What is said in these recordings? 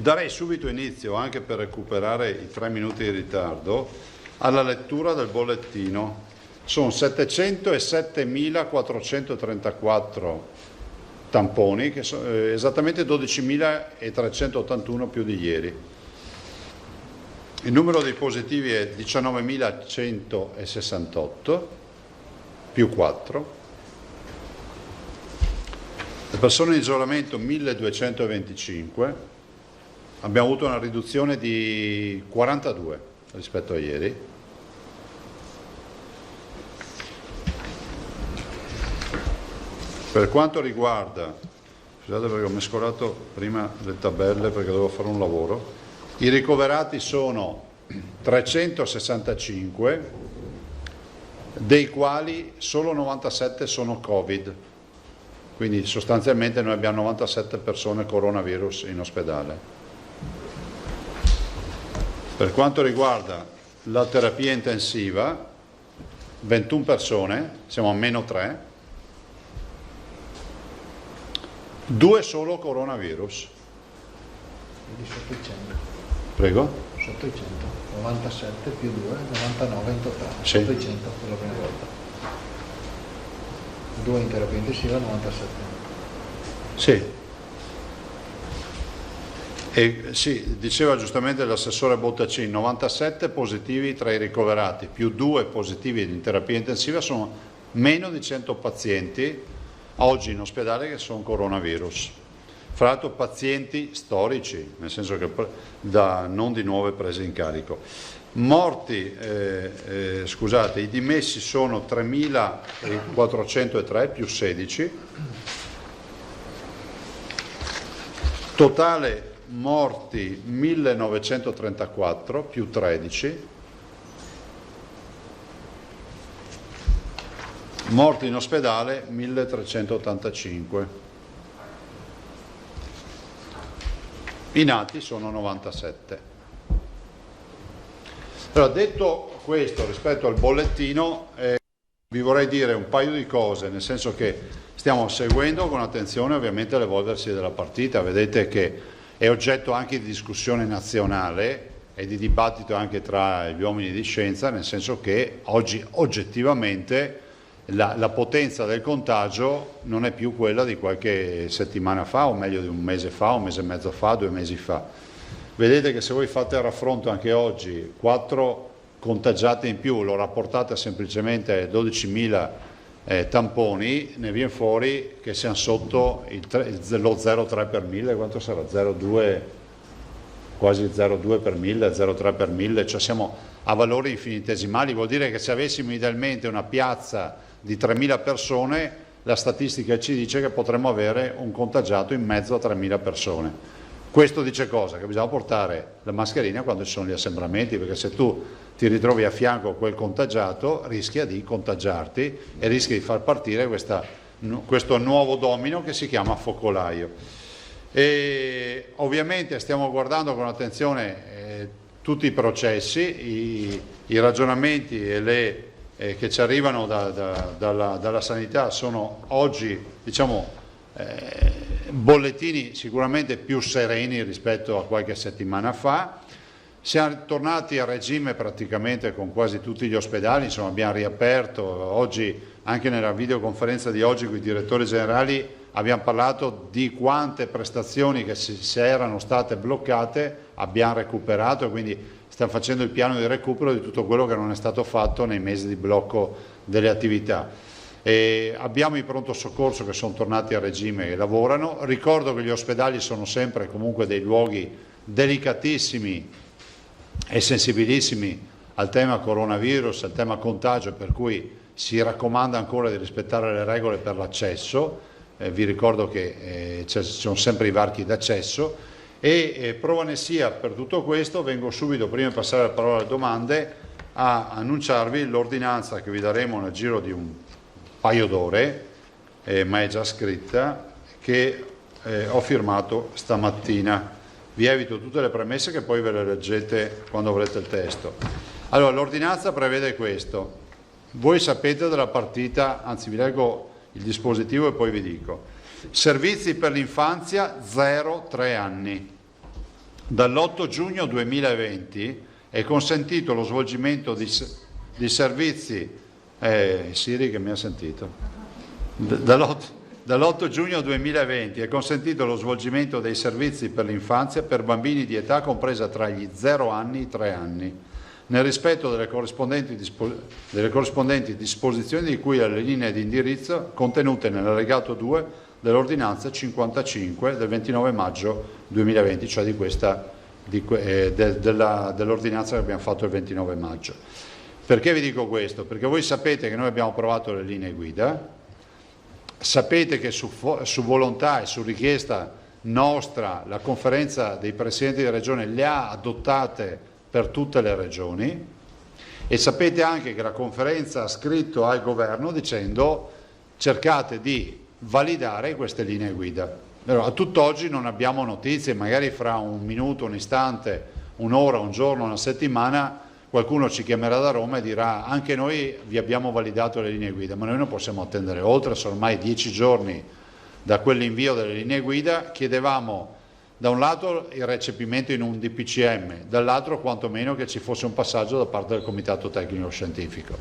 darei subito inizio, anche per recuperare i 3 minuti di ritardo, alla lettura del bollettino. Sono 707.434 tamponi, che sono esattamente 12.381 più di ieri. Il numero dei positivi è 19.168, più 4. Le persone in isolamento 1.225. Abbiamo avuto una riduzione di 42 rispetto a ieri. Per quanto riguarda, scusate perché ho mescolato prima le tabelle perché dovevo fare un lavoro, i ricoverati sono 365, dei quali solo 97 sono Covid, quindi sostanzialmente noi abbiamo 97 persone coronavirus in ospedale. Per quanto riguarda la terapia intensiva, 21 persone, siamo a meno 3, 2 solo coronavirus. Quindi sotto i 100. Prego? Sotto i 100, 97 più 2, 99 in totale, sì. Sotto i 100 per la prima volta. 2 in terapia intensiva, 97. Sì. E sì, diceva giustamente l'assessore Bottacin, 97 positivi tra i ricoverati, più 2 positivi in terapia intensiva, sono meno di 100 pazienti oggi in ospedale che sono coronavirus. Fra l'altro pazienti storici, nel senso che non di nuove prese in carico. Morti, scusate, i dimessi sono 3.403 più 16. Totale morti 1.934 più 13. Morti in ospedale 1.385. I nati sono 97. Allora, detto questo rispetto al bollettino, vi vorrei dire un paio di cose, nel senso che stiamo seguendo con attenzione ovviamente l'evolversi della partita. Vedete che è oggetto anche di discussione nazionale e di dibattito anche tra gli uomini di scienza, nel senso che oggi oggettivamente la potenza del contagio non è più quella di qualche settimana fa, o meglio di un mese fa, un mese e mezzo fa, 2 mesi fa. Vedete che se voi fate il raffronto anche oggi, 4 contagiati in più, lo rapportate semplicemente a 12.000 tamponi, ne viene fuori che siamo sotto lo 0,3 per 1000, quanto sarà? 0,2, quasi 0,2 per 1000, 0,3 per 1000, cioè siamo a valori infinitesimali. Vuol dire che se avessimo idealmente una piazza di 3.000 persone, la statistica ci dice che potremmo avere un contagiato in mezzo a 3.000 persone. Questo dice cosa? Che bisogna portare la mascherina quando ci sono gli assembramenti, perché se tu ti ritrovi a fianco a quel contagiato rischia di contagiarti e rischi di far partire questo nuovo domino che si chiama focolaio. E ovviamente stiamo guardando con attenzione tutti i processi, i ragionamenti e che ci arrivano dalla sanità sono oggi, diciamo, bollettini sicuramente più sereni rispetto a qualche settimana fa. Siamo tornati a regime praticamente con quasi tutti gli ospedali, insomma abbiamo riaperto. Oggi, anche nella videoconferenza di oggi con i direttori generali, abbiamo parlato di quante prestazioni che se erano state bloccate abbiamo recuperato, quindi stiamo facendo il piano di recupero di tutto quello che non è stato fatto nei mesi di blocco delle attività. E abbiamo i pronto soccorso che sono tornati a regime e lavorano. Ricordo che gli ospedali sono sempre comunque dei luoghi delicatissimi e sensibilissimi al tema coronavirus, al tema contagio, per cui si raccomanda ancora di rispettare le regole per l'accesso. Vi ricordo che ci sono sempre i varchi d'accesso. E prova ne sia per tutto questo, vengo subito, prima di passare la parola alle domande, a annunciarvi l'ordinanza che vi daremo nel giro di un paio d'ore, ma è già scritta, che ho firmato stamattina. Vi evito tutte le premesse che poi ve le leggete quando avrete il testo. Allora, l'ordinanza prevede questo. Voi sapete della partita, anzi vi leggo il dispositivo e poi vi dico. Servizi per l'infanzia 0-3 anni. dall'8 giugno 2020 è consentito lo svolgimento di servizi, Siri che mi ha sentito, dall'8 giugno 2020 è consentito lo svolgimento dei servizi per l'infanzia per bambini di età compresa tra gli 0 anni e i 3 anni, nel rispetto delle corrispondenti disposizioni di cui alle linee di indirizzo contenute nell'allegato 2 dell'ordinanza 55 del 29 maggio 2020, cioè dell'ordinanza che abbiamo fatto il 29 maggio. Perché vi dico questo? Perché voi sapete che noi abbiamo approvato le linee guida, sapete che su volontà e su richiesta nostra la conferenza dei presidenti di regione le ha adottate per tutte le regioni, e sapete anche che la conferenza ha scritto al governo dicendo cercate di validare queste linee guida. Però a tutt'oggi non abbiamo notizie, magari fra un minuto, un istante, un'ora, un giorno, una settimana qualcuno ci chiamerà da Roma e dirà anche noi vi abbiamo validato le linee guida, ma noi non possiamo attendere oltre, sono ormai 10 giorni da quell'invio delle linee guida. Chiedevamo da un lato il recepimento in un DPCM, dall'altro quantomeno che ci fosse un passaggio da parte del Comitato Tecnico Scientifico.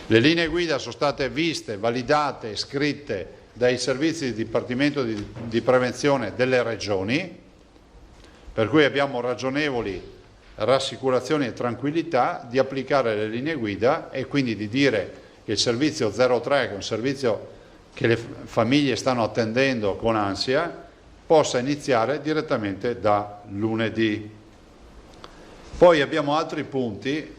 Le linee guida sono state viste, validate e scritte dai servizi di Dipartimento di Prevenzione delle regioni, per cui abbiamo ragionevoli rassicurazioni e tranquillità di applicare le linee guida e quindi di dire che il servizio 03, che è un servizio che le famiglie stanno attendendo con ansia, possa iniziare direttamente da lunedì. Poi abbiamo altri punti.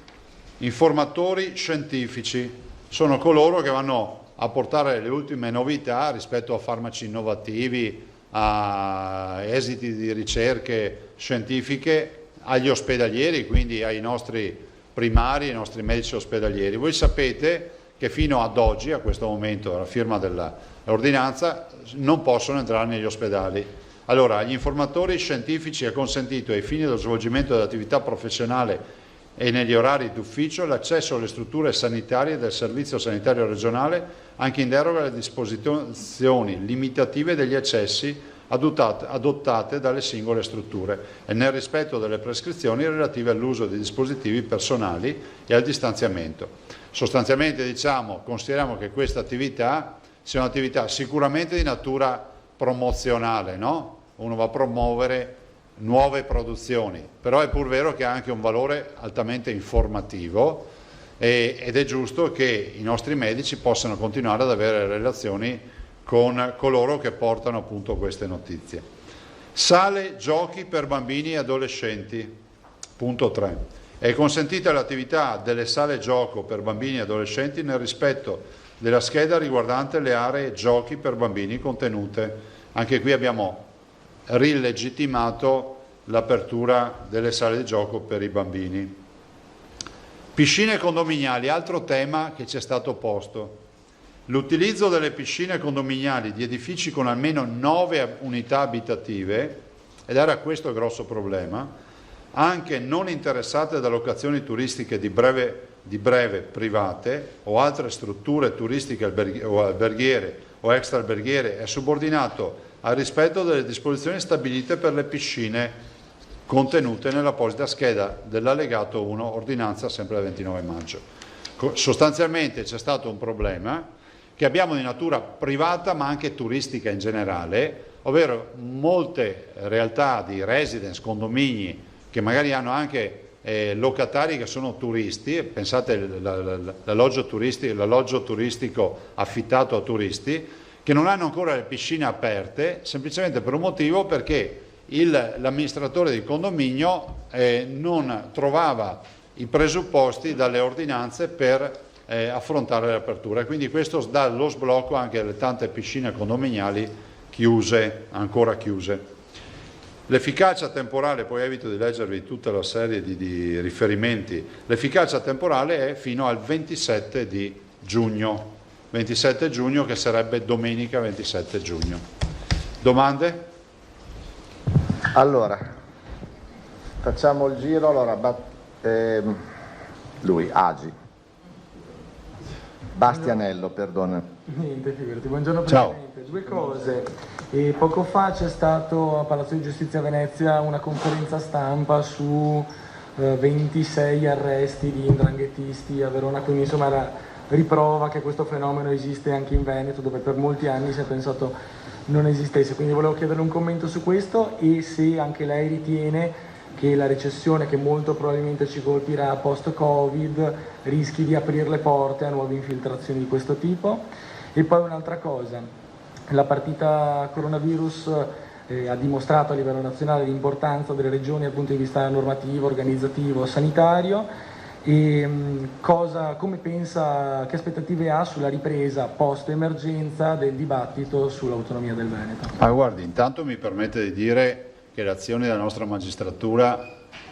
Informatori scientifici sono coloro che vanno a portare le ultime novità rispetto a farmaci innovativi, a esiti di ricerche scientifiche agli ospedalieri, quindi ai nostri primari, ai nostri medici ospedalieri. Voi sapete che fino ad oggi, a questo momento, alla firma dell'ordinanza, non possono entrare negli ospedali. Allora, agli informatori scientifici è consentito, ai fini dello svolgimento dell'attività professionale e negli orari d'ufficio, l'accesso alle strutture sanitarie del Servizio Sanitario Regionale anche in deroga alle disposizioni limitative degli accessi adottate dalle singole strutture e nel rispetto delle prescrizioni relative all'uso di dispositivi personali e al distanziamento. Sostanzialmente consideriamo che questa attività sia un'attività sicuramente di natura promozionale, no? Uno va a promuovere nuove produzioni, però è pur vero che ha anche un valore altamente informativo ed è giusto che i nostri medici possano continuare ad avere relazioni con coloro che portano appunto queste notizie. Sale giochi per bambini e adolescenti, punto 3. È consentita l'attività delle sale gioco per bambini e adolescenti nel rispetto della scheda riguardante le aree giochi per bambini contenute. Anche qui abbiamo rilegittimato l'apertura delle sale di gioco per i bambini. Piscine condominiali, altro tema che ci è stato posto. L'utilizzo delle piscine condominiali di edifici con almeno 9 unità abitative, ed era questo il grosso problema, anche non interessate da locazioni turistiche di breve private o altre strutture turistiche o alberghiere o extraalberghiere, è subordinato al rispetto delle disposizioni stabilite per le piscine contenute nell'apposita scheda dell'allegato 1, ordinanza sempre del 29 maggio. Sostanzialmente c'è stato un problema che abbiamo di natura privata ma anche turistica in generale, ovvero molte realtà di residence, condomini, che magari hanno anche locatari che sono turisti, pensate all'alloggio turistico affittato a turisti, che non hanno ancora le piscine aperte, semplicemente per un motivo, perché l'amministratore di condominio non trovava i presupposti dalle ordinanze per affrontare l'apertura. Quindi questo dà lo sblocco anche alle tante piscine condominiali ancora chiuse. L'efficacia temporale, poi evito di leggervi tutta la serie di riferimenti, l'efficacia temporale è fino al 27 di giugno. 27 giugno che sarebbe domenica 27 giugno. Domande? Allora, facciamo il giro. Allora, lui, Agi. Bastianello, perdona. Niente, figurati. Buongiorno Ciao. Presidente. Due cose. Poco fa c'è stato a Palazzo di Giustizia Venezia una conferenza stampa su 26 arresti di 'ndranghettisti a Verona, quindi insomma era riprova che questo fenomeno esiste anche in Veneto, dove per molti anni si è pensato non esistesse. Quindi volevo chiederle un commento su questo e se anche lei ritiene che la recessione che molto probabilmente ci colpirà post-Covid rischi di aprire le porte a nuove infiltrazioni di questo tipo. E poi un'altra cosa, la partita coronavirus ha dimostrato a livello nazionale l'importanza delle regioni dal punto di vista normativo, organizzativo, sanitario. E come pensa, che aspettative ha sulla ripresa post-emergenza del dibattito sull'autonomia del Veneto? Guardi, intanto mi permette di dire che le azioni della nostra magistratura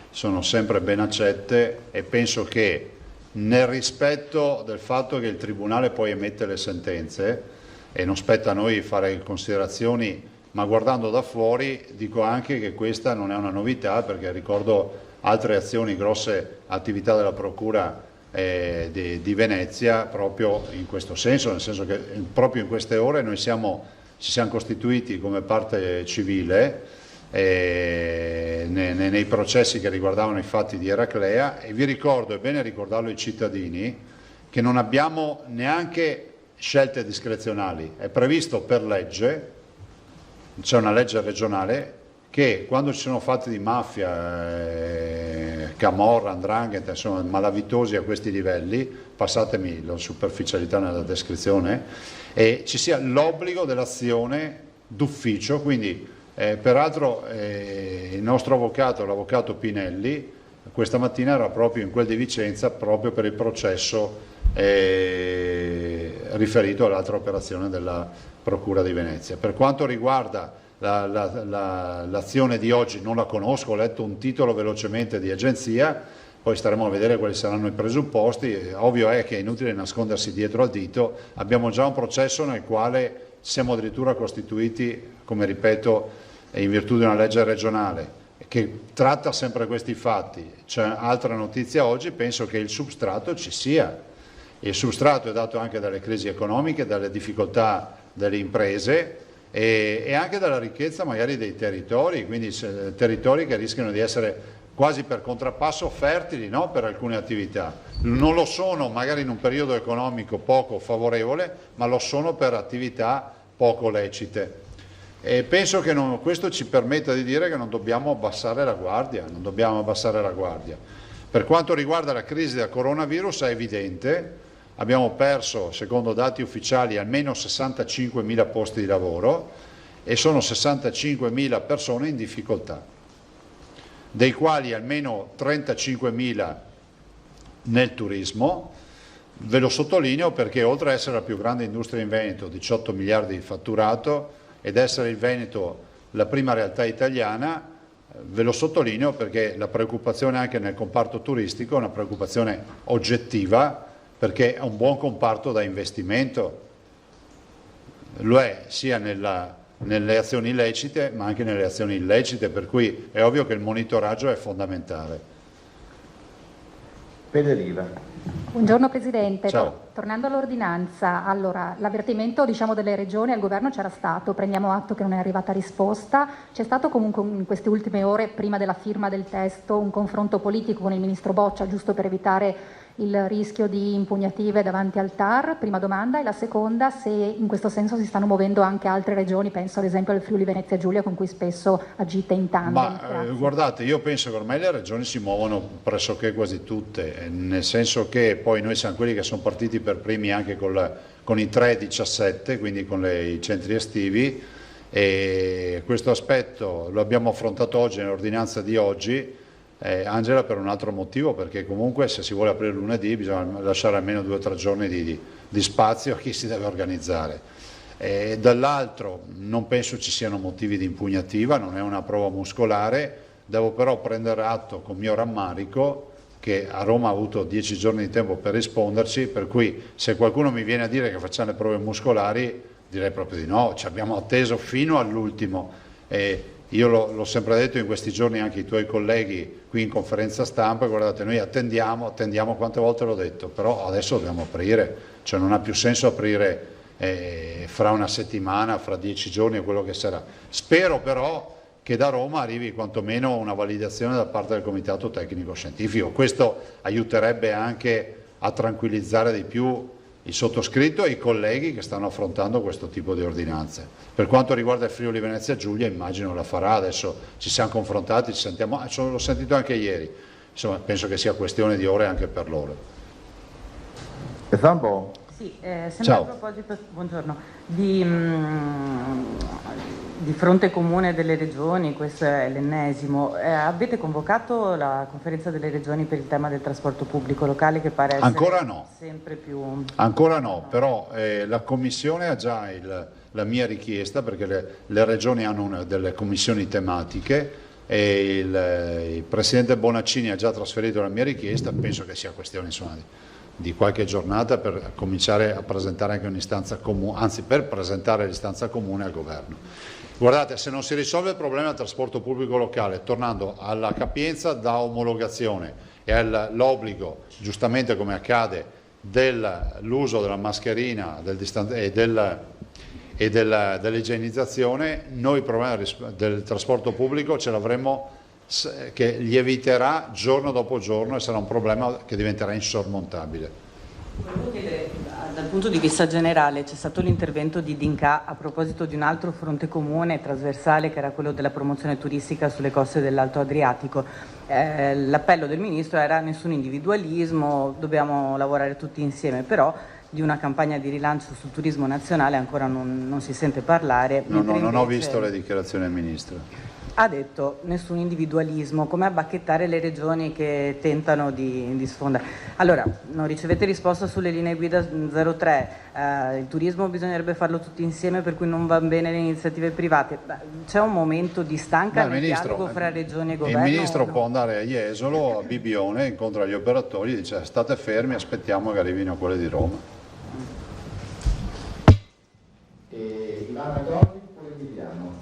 sono sempre ben accette e penso che nel rispetto del fatto che il Tribunale poi emette le sentenze e non spetta a noi fare considerazioni, ma guardando da fuori dico anche che questa non è una novità, perché ricordo altre azioni, grosse attività della Procura di Venezia proprio in questo senso, nel senso che proprio in queste ore noi ci siamo costituiti come parte civile nei processi che riguardavano i fatti di Eraclea, e vi ricordo, è bene ricordarlo ai cittadini, che non abbiamo neanche scelte discrezionali. È previsto per legge, c'è una legge regionale, che quando ci sono fatti di mafia, camorra, 'ndrangheta, insomma malavitosi a questi livelli, passatemi la superficialità nella descrizione, ci sia l'obbligo dell'azione d'ufficio. Quindi peraltro il nostro avvocato, l'avvocato Pinelli, questa mattina era proprio in quel di Vicenza proprio per il processo riferito all'altra operazione della Procura di Venezia. Per quanto riguarda l'azione di oggi, non la conosco, ho letto un titolo velocemente di agenzia, poi staremo a vedere quali saranno i presupposti. Ovvio è che è inutile nascondersi dietro al dito, abbiamo già un processo nel quale siamo addirittura costituiti, come ripeto, in virtù di una legge regionale che tratta sempre questi fatti. C'è altra notizia oggi, penso che il substrato ci sia. Il substrato è dato anche dalle crisi economiche, dalle difficoltà delle imprese e anche dalla ricchezza magari dei territori, quindi territori che rischiano di essere quasi per contrappasso fertili, no? Per alcune attività. Non lo sono magari in un periodo economico poco favorevole, ma lo sono per attività poco lecite. E penso che questo ci permetta di dire che non dobbiamo abbassare la guardia, Per quanto riguarda la crisi del coronavirus è evidente, abbiamo perso, secondo dati ufficiali, almeno 65.000 posti di lavoro e sono 65.000 persone in difficoltà, dei quali almeno 35.000 nel turismo. Ve lo sottolineo perché oltre ad essere la più grande industria in Veneto, 18 miliardi di fatturato, ed essere il Veneto la prima realtà italiana, ve lo sottolineo perché la preoccupazione anche nel comparto turistico è una preoccupazione oggettiva, perché è un buon comparto da investimento, lo è sia nelle azioni lecite ma anche nelle azioni illecite, per cui è ovvio che il monitoraggio è fondamentale. Federica. Buongiorno Presidente. Ciao. Tornando all'ordinanza, allora l'avvertimento delle regioni al governo c'era stato, prendiamo atto che non è arrivata risposta, c'è stato comunque in queste ultime ore, prima della firma del testo, un confronto politico con il Ministro Boccia, giusto per evitare il rischio di impugnative davanti al TAR, prima domanda, e la seconda se in questo senso si stanno muovendo anche altre regioni, penso ad esempio al Friuli Venezia Giulia con cui spesso agite in tandem. Guardate, io penso che ormai le regioni si muovono pressoché quasi tutte, nel senso che poi noi siamo quelli che sono partiti per primi anche con i 3-17, quindi con i centri estivi, e questo aspetto lo abbiamo affrontato oggi nell'ordinanza di oggi. Angela, per un altro motivo, perché comunque se si vuole aprire lunedì bisogna lasciare almeno 2 o 3 giorni di spazio a chi si deve organizzare. Dall'altro non penso ci siano motivi di impugnativa, non è una prova muscolare, devo però prendere atto con mio rammarico che a Roma ha avuto 10 giorni di tempo per risponderci, per cui se qualcuno mi viene a dire che facciamo le prove muscolari direi proprio di no, ci abbiamo atteso fino all'ultimo. io l'ho sempre detto in questi giorni anche ai tuoi colleghi qui in conferenza stampa, guardate, noi attendiamo quante volte l'ho detto, però adesso dobbiamo aprire, cioè non ha più senso aprire fra una settimana, fra 10 giorni o quello che sarà. Spero però che da Roma arrivi quantomeno una validazione da parte del Comitato Tecnico Scientifico. Questo aiuterebbe anche a tranquillizzare di più il sottoscritto e i colleghi che stanno affrontando questo tipo di ordinanze. Per quanto riguarda il Friuli Venezia Giulia, immagino la farà, adesso ci siamo confrontati, ci sentiamo, l'ho sentito anche ieri, insomma penso che sia questione di ore anche per loro. Zambo? Sì, sempre Ciao. a proposito, buongiorno, di fronte comune delle regioni, questo è l'ennesimo, avete convocato la conferenza delle regioni per il tema del trasporto pubblico locale che pare essere Ancora no. sempre più... Ancora no, però la Commissione ha già la mia richiesta, perché le regioni hanno delle commissioni tematiche e il Presidente Bonaccini ha già trasferito la mia richiesta, penso che sia questione insomma, di qualche giornata per cominciare a presentare anche un'istanza comune, anzi per presentare l'istanza comune al Governo. Guardate, se non si risolve il problema del trasporto pubblico locale, tornando alla capienza da omologazione e all'obbligo, giustamente come accade, dell'uso della mascherina e dell'igienizzazione, noi il problema del trasporto pubblico ce l'avremo che lieviterà giorno dopo giorno e sarà un problema che diventerà insormontabile. Volevo chiedere, dal punto di vista generale, c'è stato l'intervento di D'Incà a proposito di un altro fronte comune trasversale che era quello della promozione turistica sulle coste dell'Alto Adriatico. L'appello del Ministro era nessun individualismo, dobbiamo lavorare tutti insieme, però di una campagna di rilancio sul turismo nazionale ancora non si sente parlare. Non ho visto le dichiarazioni del Ministro. Ha detto nessun individualismo, come a bacchettare le regioni che tentano di sfondare. Allora, non ricevete risposta sulle linee guida 03, il turismo bisognerebbe farlo tutti insieme per cui non vanno bene le iniziative private. C'è un momento di stanca nel dialogo fra regioni e governo? Il Ministro può andare a Jesolo, a Bibione, incontra gli operatori e dice state fermi, aspettiamo che arrivino quelle di Roma. Ivana Goni, poi Emiliano.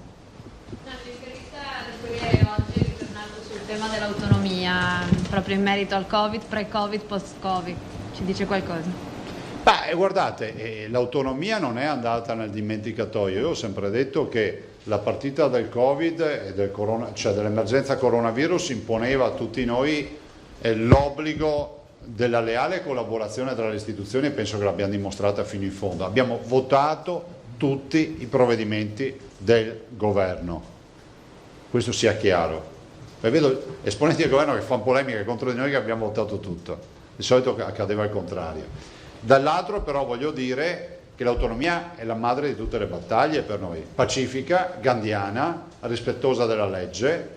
Oggi è ritornato sul tema dell'autonomia, proprio in merito al Covid, pre-Covid, post-Covid. Ci dice qualcosa? Guardate, l'autonomia non è andata nel dimenticatoio. Io ho sempre detto che la partita del Covid e cioè dell'emergenza coronavirus imponeva a tutti noi l'obbligo della leale collaborazione tra le istituzioni e penso che l'abbiamo dimostrata fino in fondo. Abbiamo votato tutti i provvedimenti del governo. Questo sia chiaro. Vedo esponenti del governo che fanno polemiche contro di noi che abbiamo votato tutto. Di solito accadeva il contrario. Dall'altro però voglio dire che l'autonomia è la madre di tutte le battaglie per noi. Pacifica, gandhiana, rispettosa della legge,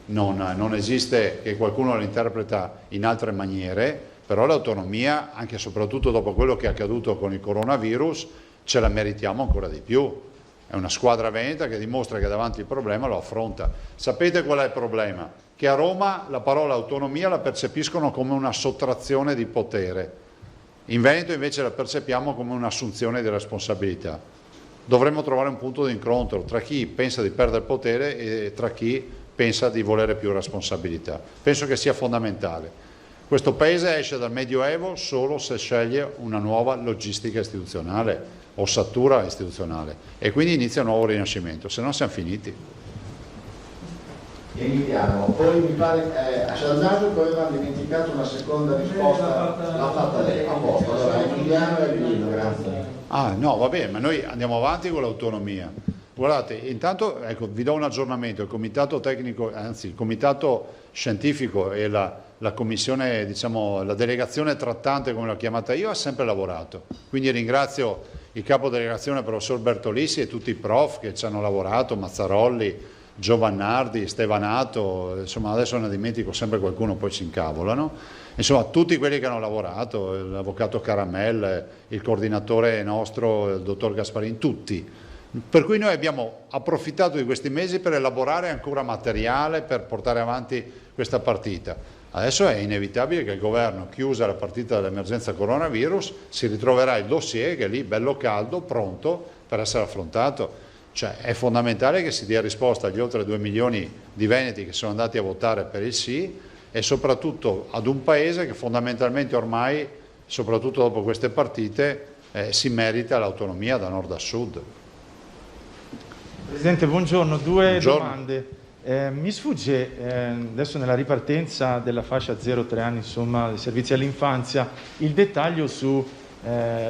non esiste che qualcuno la interpreta in altre maniere, però l'autonomia, anche e soprattutto dopo quello che è accaduto con il coronavirus, ce la meritiamo ancora di più. È una squadra veneta che dimostra che davanti il problema lo affronta. Sapete qual è il problema? Che a Roma la parola autonomia la percepiscono come una sottrazione di potere. In Veneto invece la percepiamo come un'assunzione di responsabilità. Dovremmo trovare un punto di incontro tra chi pensa di perdere potere e tra chi pensa di volere più responsabilità. Penso che sia fondamentale. Questo Paese esce dal Medioevo solo se sceglie una nuova logistica istituzionale, ossatura istituzionale, e quindi inizia un nuovo rinascimento, se no siamo finiti. Emiliano, poi mi pare a Scialnaso poi avevamo dimenticato una seconda risposta, l'ha fatta lei, a posto, allora Emiliano e Emilino, grazie. No, va bene, ma noi andiamo avanti con l'autonomia. Guardate, intanto ecco, vi do un aggiornamento, il comitato tecnico, anzi il comitato scientifico e la commissione, diciamo, la delegazione trattante come l'ho chiamata io, ha sempre lavorato. Quindi ringrazio il capo delegazione, professor Bertolissi, e tutti i prof che ci hanno lavorato, Mazzarolli, Giovannardi, Stevanato, insomma adesso ne dimentico sempre qualcuno, poi si incavolano. Insomma, tutti quelli che hanno lavorato, l'avvocato Caramel, il coordinatore nostro, il dottor Gasparini, tutti. Per cui noi abbiamo approfittato di questi mesi per elaborare ancora materiale, per portare avanti questa partita. Adesso è inevitabile che il governo, chiusa la partita dell'emergenza coronavirus, si ritroverà il dossier che è lì bello caldo, pronto per essere affrontato. Cioè, è fondamentale che si dia risposta agli oltre 2 milioni di veneti che sono andati a votare per il sì, e soprattutto ad un paese che fondamentalmente ormai, soprattutto dopo queste partite, si merita l'autonomia da nord a sud. Presidente, buongiorno. Due Buongiorno. domande. Mi sfugge adesso nella ripartenza della fascia 0-3 anni, insomma, dei servizi all'infanzia, il dettaglio su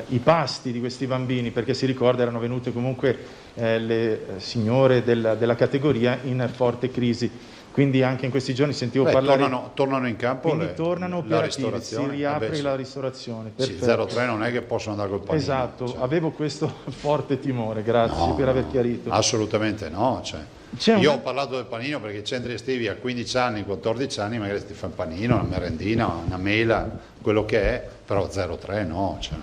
i pasti di questi bambini, perché si ricorda erano venute comunque le signore della categoria in forte crisi. Quindi anche in questi giorni sentivo parlare... Tornano in campo tornano la operativi, ristorazione. si riapre sì. la ristorazione. Sì, Perfetto. 0-3 non è che possono andare col panino. Esatto, cioè. avevo questo forte timore, grazie per aver chiarito. Assolutamente no. Cioè. Io ho parlato del panino perché i centri estivi a 15 anni, 14 anni magari ti fa un panino, una merendina, una mela, quello che è, però 0-3 no. Cioè,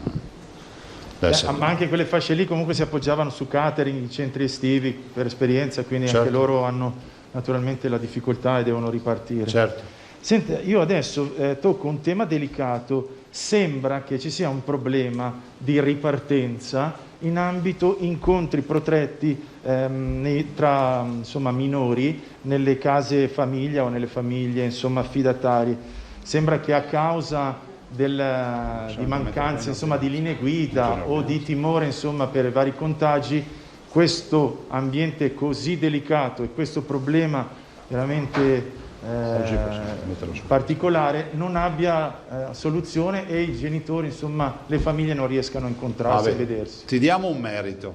ma anche quelle fasce lì comunque si appoggiavano su catering, i centri estivi per esperienza, quindi certo. Anche loro hanno naturalmente la difficoltà e devono ripartire. Certo. Senta, io adesso tocco un tema delicato. Sembra che ci sia un problema di ripartenza in ambito incontri protetti tra insomma, minori nelle case famiglia o nelle famiglie insomma, affidatarie. Sembra che a causa di mancanza insomma, di linee guida o di timore insomma, per vari contagi, questo ambiente così delicato e questo problema veramente particolare non abbia soluzione e i genitori, insomma, le famiglie non riescano a incontrarsi e vedersi. Ti diamo un merito.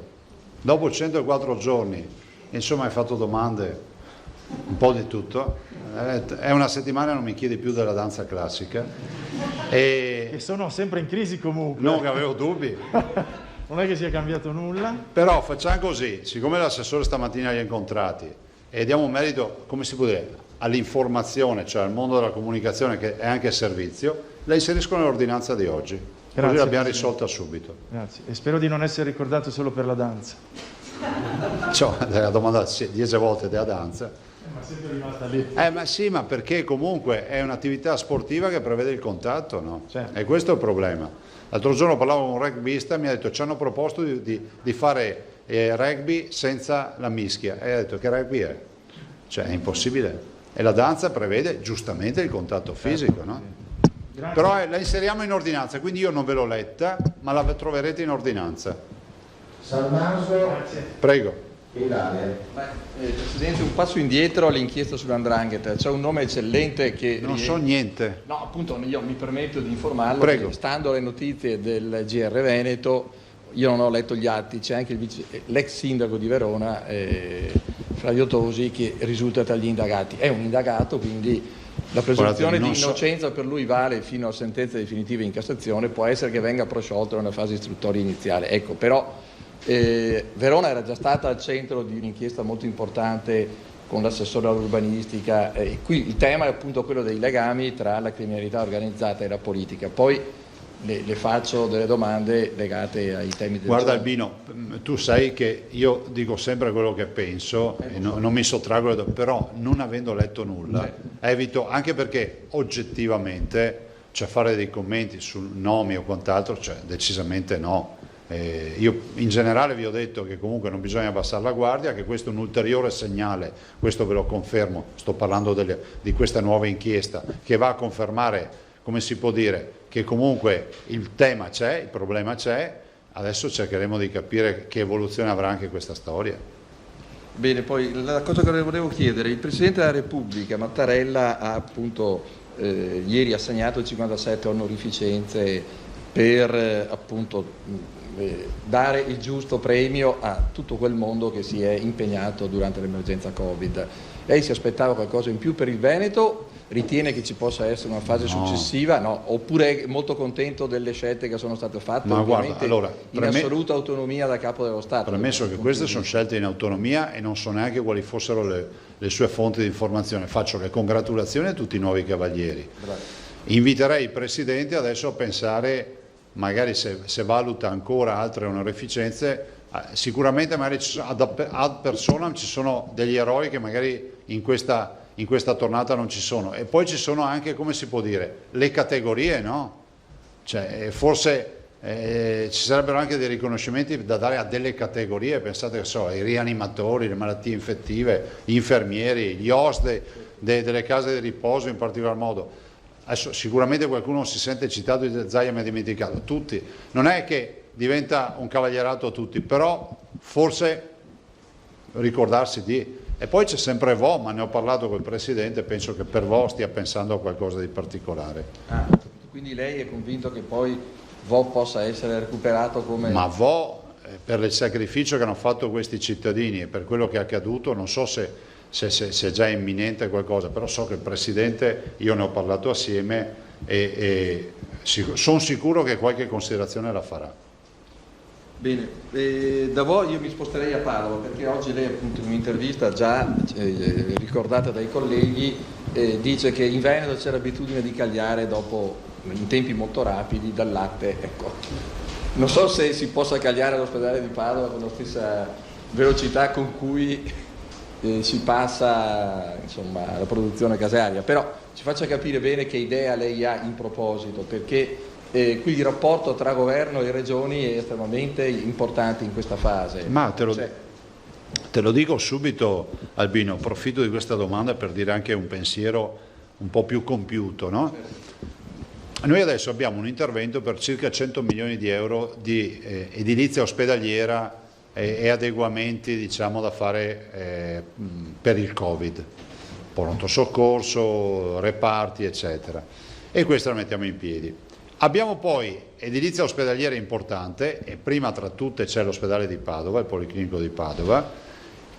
Dopo 104 giorni, insomma, hai fatto domande, un po' di tutto. È una settimana, non mi chiedi più della danza classica. E sono sempre in crisi comunque. Non che avevo dubbi. Non è che sia cambiato nulla. Però facciamo così, siccome l'assessore stamattina li ha incontrati e diamo un merito, come si può dire, all'informazione, cioè al mondo della comunicazione che è anche servizio, la inseriscono nell'ordinanza di oggi. Grazie, così l'abbiamo Presidente. risolta subito. Grazie. E spero di non essere ricordato solo per la danza. Cioè, la domanda 10 volte della danza. Ma sempre rimasta lì. Ma sì, ma perché comunque è un'attività sportiva che prevede il contatto, no? Certo. E questo è il problema. L'altro giorno parlavo con un rugbista e mi ha detto ci hanno proposto di fare rugby senza la mischia. E ha detto che rugby è? Cioè è impossibile. E la danza prevede giustamente il contatto fisico, no? Grazie. Però la inseriamo in ordinanza, quindi io non ve l'ho letta, ma la troverete in ordinanza. Salmaso Prego. e Ilaria. Presidente, un passo indietro all'inchiesta sull''ndrangheta. C'è un nome eccellente che... Non so niente. No, appunto, io mi permetto di informarlo. Prego. Che, stando alle notizie del GR Veneto, io non ho letto gli atti, c'è anche l'ex sindaco di Verona, Flavio Tosi, che risulta tra gli indagati. È un indagato, quindi la presunzione di innocenza per lui vale fino a sentenza definitiva in Cassazione, può essere che venga prosciolto nella fase istruttoria iniziale. Ecco, però Verona era già stata al centro di un'inchiesta molto importante con l'assessore all'urbanistica, e qui il tema è appunto quello dei legami tra la criminalità organizzata e la politica. Poi le faccio delle domande legate ai temi del Guarda Albino, tu sai che io dico sempre quello che penso e non mi sottraggo, però non avendo letto nulla evito, anche perché oggettivamente, cioè fare dei commenti su nomi o quant'altro, cioè decisamente no. Io in generale vi ho detto che comunque non bisogna abbassare la guardia, che questo è un ulteriore segnale, questo ve lo confermo, sto parlando di questa nuova inchiesta che va a confermare, come si può dire, che comunque il tema c'è, il problema c'è, adesso cercheremo di capire che evoluzione avrà anche questa storia. Bene, poi la cosa che volevo chiedere, il Presidente della Repubblica Mattarella ha appunto ieri assegnato 57 onorificenze per appunto dare il giusto premio a tutto quel mondo che si è impegnato durante l'emergenza Covid. Lei si aspettava qualcosa in più per il Veneto? Ritiene che ci possa essere una fase successiva? No. Oppure è molto contento delle scelte che sono state fatte? Ma guarda, allora, in assoluta autonomia da Capo dello Stato. Premesso che queste sono scelte in autonomia e non so neanche quali fossero le sue fonti di informazione, faccio le congratulazioni a tutti i nuovi cavalieri. Bravo. Inviterei il Presidente adesso a pensare, magari se valuta ancora altre onorificenze, sicuramente magari ad personam ci sono degli eroi che magari in questa tornata non ci sono, e poi ci sono anche, come si può dire, le categorie, no? Cioè, forse ci sarebbero anche dei riconoscimenti da dare a delle categorie, pensate che so, ai rianimatori, le malattie infettive, gli infermieri, gli host delle case di riposo in particolar modo. Adesso sicuramente qualcuno si sente citato di Zaia, mi ha dimenticato, tutti. Non è che diventa un cavalierato a tutti, però forse ricordarsi di... E poi c'è sempre Vo, ma ne ho parlato col Presidente, penso che per Vo stia pensando a qualcosa di particolare. Quindi lei è convinto che poi Vo possa essere recuperato come... Ma Vo, per il sacrificio che hanno fatto questi cittadini e per quello che è accaduto, non so se è già imminente qualcosa, però so che il Presidente, io ne ho parlato assieme e sono sicuro che qualche considerazione la farà. Bene, da voi io mi sposterei a Padova, perché oggi lei appunto in un'intervista già ricordata dai colleghi dice che in Veneto c'è l'abitudine di cagliare dopo, in tempi molto rapidi, dal latte, ecco. Non so se si possa cagliare all'ospedale di Padova con la stessa velocità con cui si passa insomma alla produzione casearia, però ci faccia capire bene che idea lei ha in proposito, perché qui il rapporto tra governo e regioni è estremamente importante in questa fase. Ma te lo dico subito, Albino, approfitto di questa domanda per dire anche un pensiero un po' più compiuto, no? Noi adesso abbiamo un intervento per circa 100 milioni di euro di edilizia ospedaliera e adeguamenti, diciamo, da fare per il Covid, pronto soccorso, reparti, eccetera. E questo lo mettiamo in piedi. Abbiamo poi edilizia ospedaliera importante, e prima tra tutte c'è l'ospedale di Padova, il Policlinico di Padova,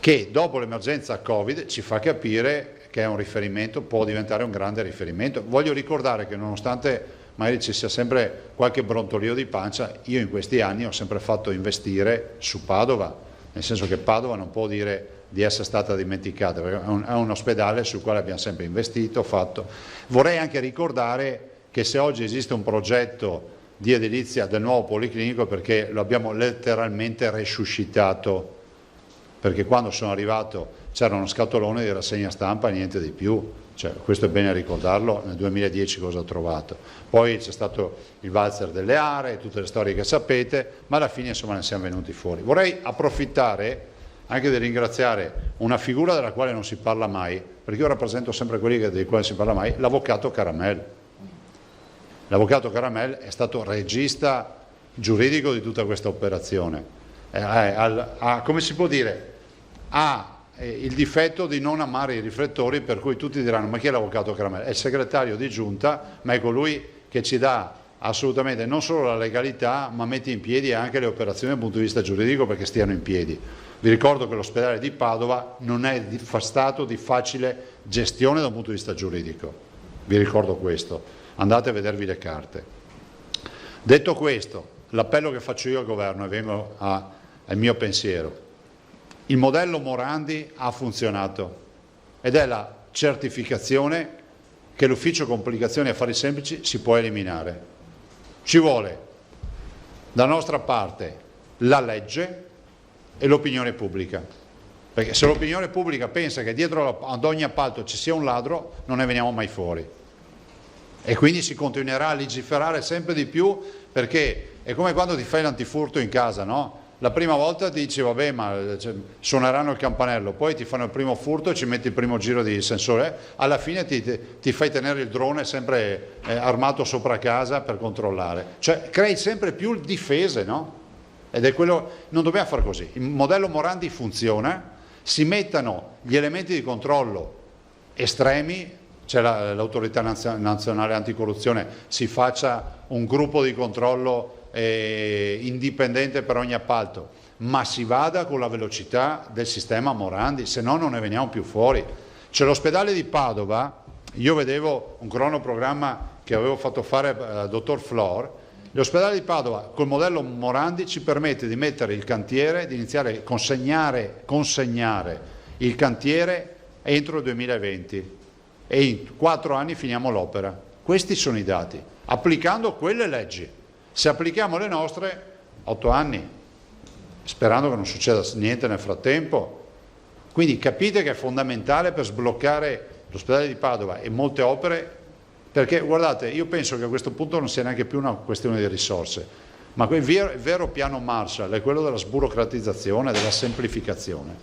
che dopo l'emergenza Covid ci fa capire che è un riferimento, può diventare un grande riferimento. Voglio ricordare che nonostante magari ci sia sempre qualche brontolio di pancia, io in questi anni ho sempre fatto investire su Padova, nel senso che Padova non può dire di essere stata dimenticata, perché è un ospedale sul quale abbiamo sempre investito, fatto. Vorrei anche ricordare che se oggi esiste un progetto di edilizia del nuovo Policlinico, perché lo abbiamo letteralmente resuscitato, perché quando sono arrivato c'era uno scatolone di rassegna stampa e niente di più, cioè, questo è bene ricordarlo. Nel 2010 cosa ho trovato, poi c'è stato il valzer delle aree, tutte le storie che sapete, ma alla fine insomma ne siamo venuti fuori. Vorrei approfittare anche di ringraziare una figura della quale non si parla mai, perché io rappresento sempre quelli dei quali si parla mai, l'avvocato Caramel. L'avvocato Caramel è stato regista giuridico di tutta questa operazione, come si può dire, ha il difetto di non amare i riflettori, per cui tutti diranno: ma chi è l'avvocato Caramel? È il segretario di giunta, ma è colui che ci dà assolutamente non solo la legalità, ma mette in piedi anche le operazioni dal punto di vista giuridico perché stiano in piedi. Vi ricordo che l'ospedale di Padova non è stato di facile gestione da un punto di vista giuridico, vi ricordo questo. Andate a vedervi le carte. Detto questo, l'appello che faccio io al governo, e vengo al mio pensiero: il modello Morandi ha funzionato ed è la certificazione che l'ufficio complicazioni e affari semplici si può eliminare. Ci vuole da nostra parte la legge e l'opinione pubblica, perché se l'opinione pubblica pensa che dietro ad ogni appalto ci sia un ladro, non ne veniamo mai fuori. E quindi si continuerà a legiferare sempre di più, perché è come quando ti fai l'antifurto in casa, no? La prima volta ti dici vabbè, ma suoneranno il campanello, poi ti fanno il primo furto e ci metti il primo giro di sensore, alla fine ti fai tenere il drone sempre armato sopra casa per controllare. Cioè crei sempre più difese, no? Ed è quello, non dobbiamo fare così. Il modello Morandi funziona, si mettano gli elementi di controllo estremi, c'è l'autorità nazionale anticorruzione, si faccia un gruppo di controllo indipendente per ogni appalto, ma si vada con la velocità del sistema Morandi, se no non ne veniamo più fuori. C'è l'ospedale di Padova, io vedevo un cronoprogramma che avevo fatto fare al dottor Flor. L'ospedale di Padova col modello Morandi ci permette di mettere il cantiere, di iniziare a consegnare il cantiere entro il 2020 e in 4 anni finiamo l'opera. Questi sono i dati, applicando quelle leggi. Se applichiamo le nostre, 8 anni, sperando che non succeda niente nel frattempo. Quindi capite che è fondamentale per sbloccare l'ospedale di Padova e molte opere, perché guardate, io penso che a questo punto non sia neanche più una questione di risorse, Ma il vero piano Marshall è quello della sburocratizzazione, della semplificazione.